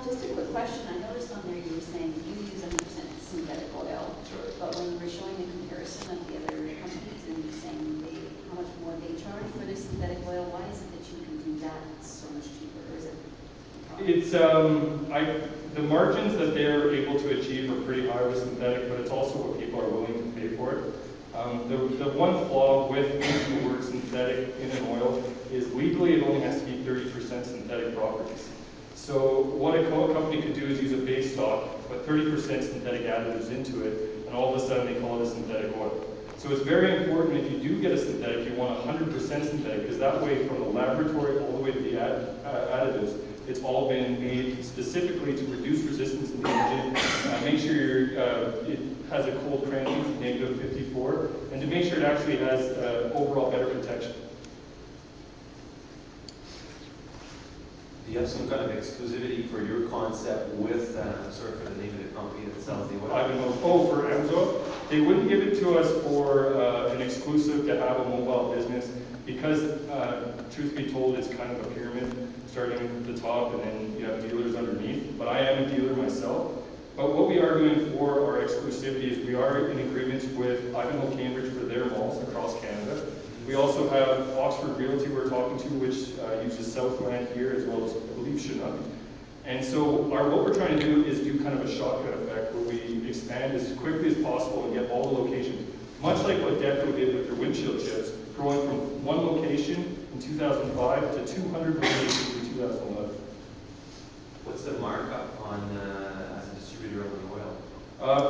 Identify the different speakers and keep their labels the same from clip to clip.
Speaker 1: Just a quick question. I noticed on there you were saying you use 100% synthetic oil,
Speaker 2: Sure.
Speaker 1: but when you were showing the comparison of the other companies and you're saying how much more they charge for this synthetic oil, why is it that you can do that so much cheaper? Or is it?
Speaker 3: It's the margins that they're able to achieve are pretty high with synthetic, but it's also what people are willing to pay for it. The one flaw with making the word synthetic in an oil is legally it only has to be 30% synthetic properties. So what a company could do is use a base stock, put 30% synthetic additives into it, and all of a sudden they call it a synthetic oil. So it's very important if you do get a synthetic, you want 100% synthetic, because that way from the laboratory all the way to the additives, it's all been made specifically to reduce resistance in the engine, make sure it has a cold cranking to -54, and to make sure it actually has overall better protection.
Speaker 2: Do you have some kind of exclusivity for your concept with, sorry for the name of the company that sells the oil?
Speaker 3: Ivanhoe. Oh, for Amsoil? They wouldn't give it to us for an exclusive to have a mobile business because, truth be told, it's kind of a pyramid, starting at the top and then you have dealers underneath. But I am a dealer myself. But what we are doing for our exclusivity is we are in agreements with Ivanhoe Cambridge for their malls across Canada. We also have Oxford Realty we're talking to, which uses Southland here as well as, I believe, Chinook. And so what we're trying to do is do kind of a shotgun effect where we expand as quickly as possible and get all the locations. Much like what Deco did with their windshield chips, growing from one location in 2005 to 200 locations in 2011.
Speaker 2: What's the markup on as a distributor on the oil?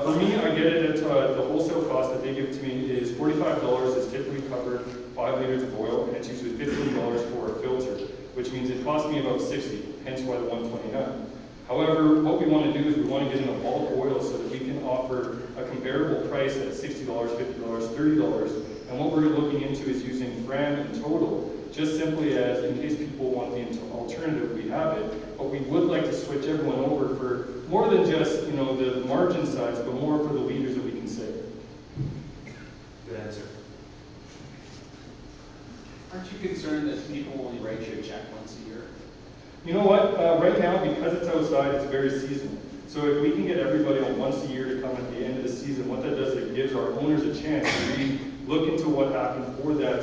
Speaker 3: For me, I get it at the wholesale cost that they give to me is $45. It's typically covered 5 liters of oil, and it's usually $15 for a filter, which means it costs me about $60, hence why the $129. However, what we want to do is we want to get in a bulk oil so that we can offer a comparable price at $60, $50, $30. And what we're looking into is using Fram and Total, just simply as in case people want the alternative, we have it. But we would like to switch everyone over for more than just the margin sides, but more for the liters that we can save.
Speaker 2: Good answer.
Speaker 4: Aren't you concerned that people only write you a check once a year?
Speaker 3: You know what? Right now, because it's outside, it's very seasonal. So if we can get everybody on once a year to come at the end of the season, what that does is it gives our owners a chance to really look into what happened for that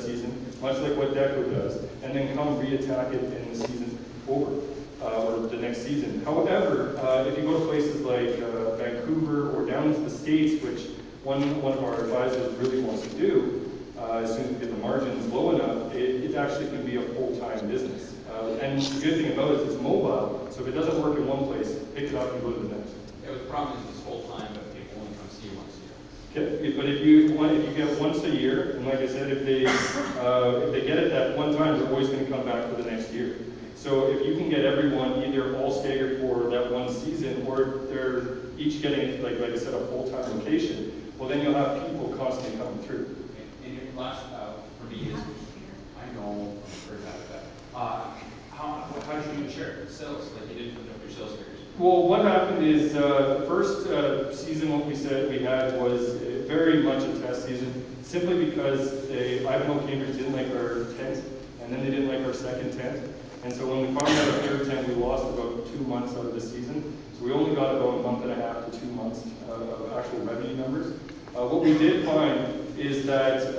Speaker 3: season, much like what Deco does, and then come re-attack it in the season over, or the next season. However, if you go to places like Vancouver or down into the States, which one of our advisors really wants to do, as soon as we get the margins low enough, it actually can be a full-time business. And the good thing about it is it's mobile, so if it doesn't work in one place, pick it up and go to the next.
Speaker 4: Yeah, the problem is it's full-time, but people only come see you once a year.
Speaker 3: Okay, but if you get once a year, and like I said, if they get it that one time, they're always going to come back for the next year. So if you can get everyone either all staggered for that one season, or they're each getting, like I said, a full-time location, well then you'll have people constantly coming through.
Speaker 4: And your last for me is, I know I've heard that. How did you do sales? Like you did put up your sales figures?
Speaker 3: Well, what happened is the first season, what we said we had was very much a test season, simply because Ivanhoe Cambridge didn't like our tent, and then they didn't like our second tent. And so when we finally got our third tent, we lost about 2 months out of the season. So we only got about 1.5 to 2 months of actual revenue numbers. What we did find is that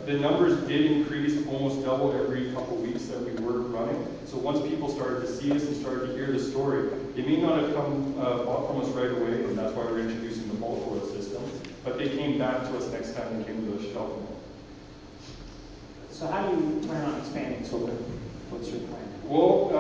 Speaker 3: the numbers did increase almost double every couple weeks that we were running. So once people started to see us and started to hear the story, they may not have come bought from us right away, and that's why we're introducing the bulk oil system, but they came back to us next time they came to the shelf.
Speaker 5: So how do you plan on expanding Total? What's your plan?
Speaker 3: Well,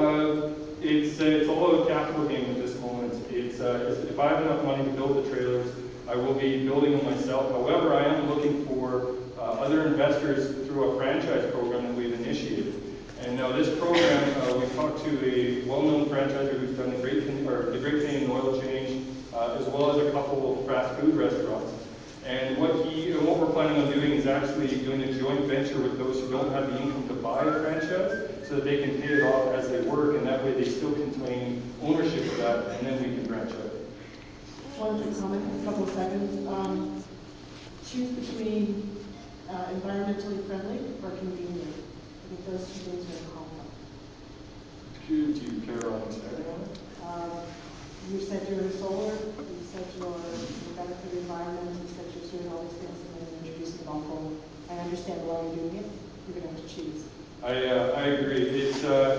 Speaker 3: it's all a capital game at this moment. If I have enough money to build the trailers, I will be building them myself. However, I am looking for other investors through a franchise program that we've initiated. And now this program, we've talked to a well-known franchisor who's done the Great Canadian Oil Change, as well as a couple of fast food restaurants. And what we're planning on doing is actually doing a joint venture with those who don't have the income to buy a franchise, so that they can pay it off as they work, and that way they still can claim ownership of that, and then we can branch out.
Speaker 6: One quick comment, a couple of seconds. Choose between environmentally friendly or convenient. I think those two things are in conflict.
Speaker 3: Do you care on expanding on it?
Speaker 6: You said you're in solar, you said you're better for the environment, you said you're doing all these things, and then you're introducing golf ball. I understand why you're doing it, you're gonna have to choose.
Speaker 3: I agree.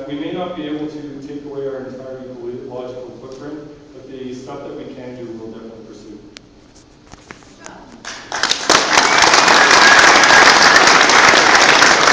Speaker 3: We may not be able to take away our entire ecological footprint, but the stuff that we can do,